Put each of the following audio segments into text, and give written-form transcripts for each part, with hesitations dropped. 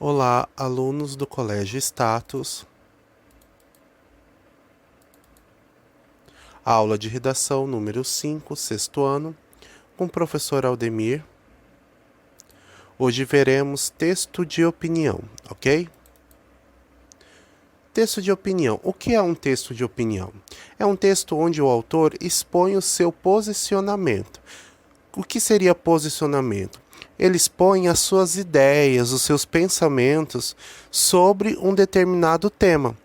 Olá, alunos do Colégio Status. Aula de redação número 5, sexto ano, com o professor Aldemir. Hoje veremos texto de opinião, ok? Texto de opinião. O que é um texto de opinião? É um texto onde o autor expõe o seu posicionamento. O que seria posicionamento? Ele expõe as suas ideias, os seus pensamentos sobre um determinado tema.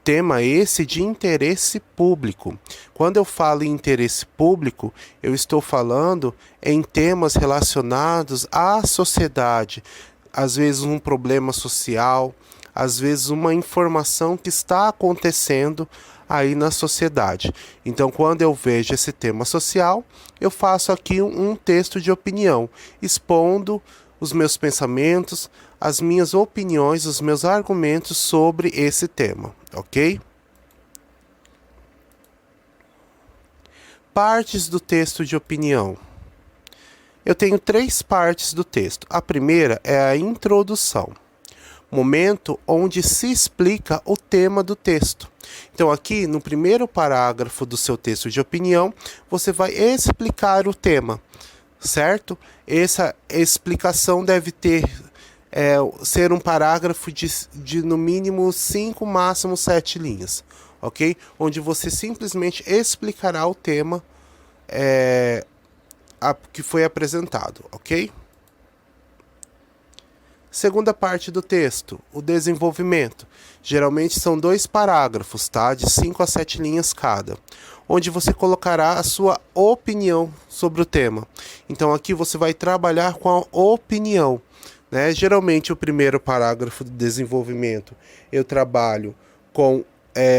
Tema esse de interesse público. Quando eu falo em interesse público, eu estou falando em temas relacionados à sociedade. Às vezes um problema social, às vezes uma informação que está acontecendo aí na sociedade. Então, quando eu vejo esse tema social, eu faço aqui um texto de opinião, expondo os meus pensamentos, as minhas opiniões, os meus argumentos sobre esse tema, ok? Partes do texto de opinião. Eu tenho 3 partes do texto. A primeira é a introdução, momento onde se explica o tema do texto. Então, aqui no primeiro parágrafo do seu texto de opinião, você vai explicar o tema, certo? Essa explicação deve ser um parágrafo de no mínimo 5, máximo 7 linhas, ok? Onde você simplesmente explicará o tema que foi apresentado, ok? Segunda parte do texto, o desenvolvimento. Geralmente são 2 parágrafos, tá? De 5 a 7 linhas cada, onde você colocará a sua opinião sobre o tema. Então aqui você vai trabalhar com a opinião, né? Geralmente o primeiro parágrafo do desenvolvimento eu trabalho com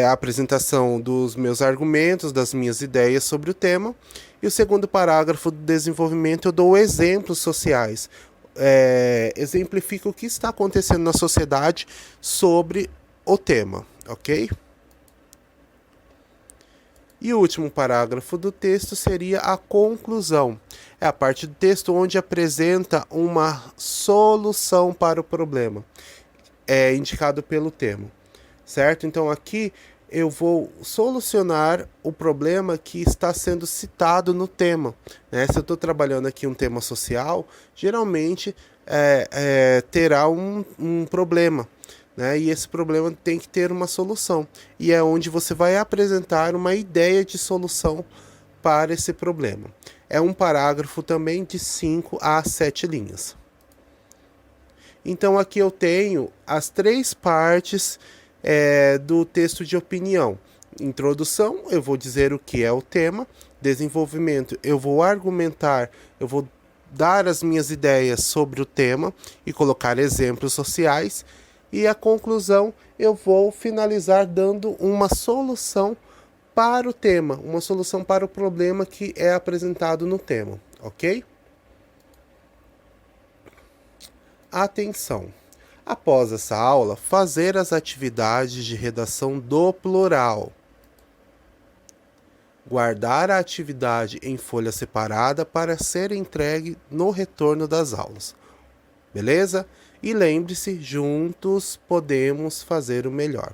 a apresentação dos meus argumentos, das minhas ideias sobre o tema. E o segundo parágrafo do desenvolvimento eu dou exemplos sociais. Exemplifica o que está acontecendo na sociedade sobre o tema, ok? E o último parágrafo do texto seria a conclusão. É a parte do texto onde apresenta uma solução para o problema, indicado pelo tema, certo? Então aqui eu vou solucionar o problema que está sendo citado no tema, né? Se eu estou trabalhando aqui um tema social, geralmente terá um problema, né? E esse problema tem que ter uma solução. E é onde você vai apresentar uma ideia de solução para esse problema. É um parágrafo também de 5 a 7 linhas. Então aqui eu tenho as 3 partes do texto de opinião. Introdução, eu vou dizer o que é o tema. Desenvolvimento, eu vou argumentar, eu vou dar as minhas ideias sobre o tema e colocar exemplos sociais. E a conclusão, eu vou finalizar dando uma solução para o tema, uma solução para o problema que é apresentado no tema, ok? Atenção! Após essa aula, fazer as atividades de redação do plural. Guardar a atividade em folha separada para ser entregue no retorno das aulas. Beleza? E lembre-se, juntos podemos fazer o melhor.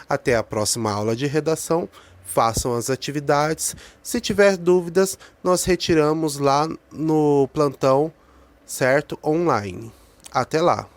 Até a próxima aula de redação. Façam as atividades. Se tiver dúvidas, nós retiramos lá no plantão, certo? Online. Até lá!